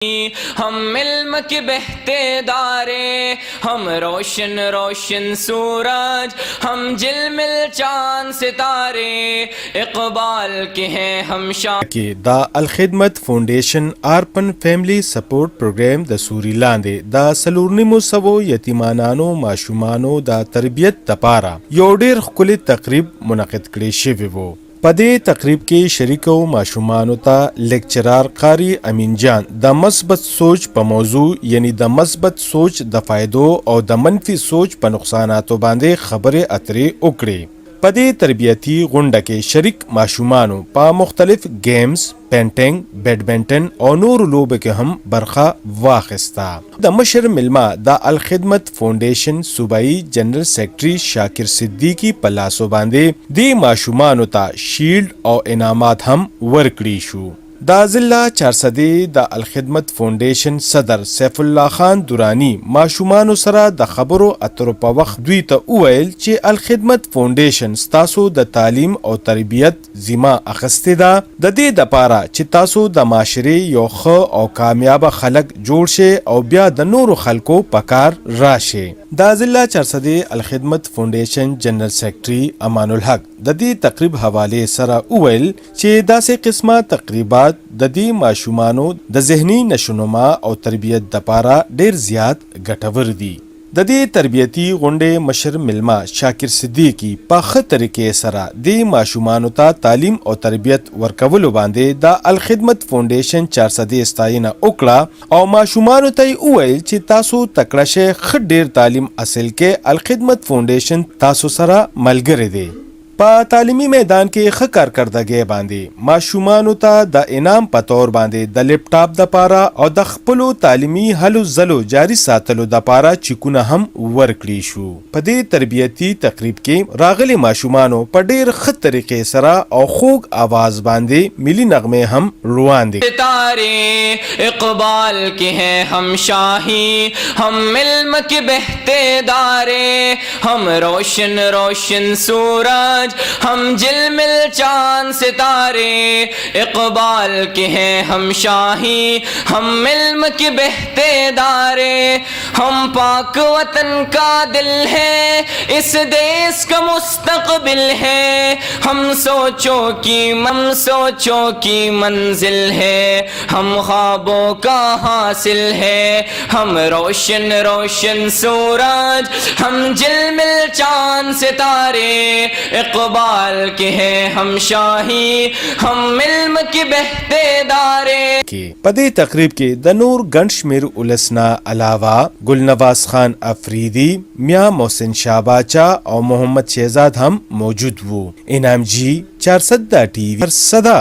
हम इल्म के बहते दारे, हम रोशन रोशन सूरज, हम जिलमिल चांद सितारे, इकबाल के हैं हम शाह کې دا الخدمت فاونډیشن ارپن فیملی سپورټ پروګرام د سوري لاندې د سلورنیمو سوو یتیمانانو ماشومانو د تربیت لپاره یو ډیر ښکلی تقریب منعقد کړی شوی وو. په دې تقریب کې شریکو ماشومانو ته لیکچرار قاری امین جان د مثبت سوچ په موضوع یعنی د مثبت سوچ د فائدو او د منفي سوچ په نقصاناتو باندې خبرې اترې وکړې. په دې تربیتی غونډه کې شریک ماشومانو په مختلف گیمز، پینټینګ، بیډمنټن او نور لوبو کې هم برخه واخیسته. د مشر ملما د الخدمت فاونډیشن صوبایي جنرال سیکرټري شاکر صدیقی په لاسو باندې د ماشومانو ته شیلډ او انعامات هم ورکړي شو. د ضلع چارسدی د الخدمت فاونډیشن صدر سیف الله خان دورانی ماشومانو سره د خبرو اترو په وخت دوی ته وویل چې الخدمت فاونډیشن ستاسو د تعلیم او تربیت ذمہ اخیستې ده، د دې دپاره چې تاسو د معاشرې یو ښه او کامیابه خلک جوړ شئ او بیا د نورو خلکو په کار راشئ. د ضلع چارسدی الخدمت فاونډیشن جنرال سیکرټري امان الحق د دې تقریب حوالې سره وویل چې داسې قسمه تقریبات د دې ماشومانو د ذهني نشونما او تربیت دپاره ډیر زیات ګټور دي. د دې تربیتی غونډې مشر ملما شاکر صدیقی په ښه طریقې سره د ماشومانو ته تعلیم او تربیت ورکولو باندې د الخدمت فاونډیشن چارسدی ستاینه وکړه او ماشومانو ته یې وویل چې تاسو تکړه شئ، ښه ډیر تعلیم حاصل کې الخدمت فاونډیشن تاسو سره ملګری دی. په تعلیمي میدان کې ښه کارکردګۍ باندې ماشومانو ته د انعام په تور باندې د لیپټاپ دپاره او د خپلو تعلیمي هلو ځلو جاري ساتلو دپاره چیکونه هم ورکړي شو. په دې تربیتي تقریب کې راغلي ماشومانو په ډیر ښه طریقې سره او خوږ آواز باندې ملي نغمې هم روان دي. ستارے اقبال کے ہیں ہم شاہی، ہم علم کے بہتے دارے، ہم روشن روشن سورج، ہم جلمل چاند ستارے، اقبال کے ہیں ہم شاہی، ہم علم کے بہتے دارے، ہم پاک وطن کا دل ہے، اس دیس کا مستقبل ہے، ہم سوچوں کی منزل ہے، ہم خوابوں کا حاصل ہے، ہم روشن روشن سورج، ہم جلمل چاند ستارے، اقبال کے ہیں ہم شاہی، ہم علم کے بہتے دارے. په دې تقریب کې د نور ګڼ شمېر ولسنا علاوه ګلنواز خان افریدي، میاں محسن شاه باچا او محمد شهزاد هم موجود وو. انعام جی 410 ټي وي صدا.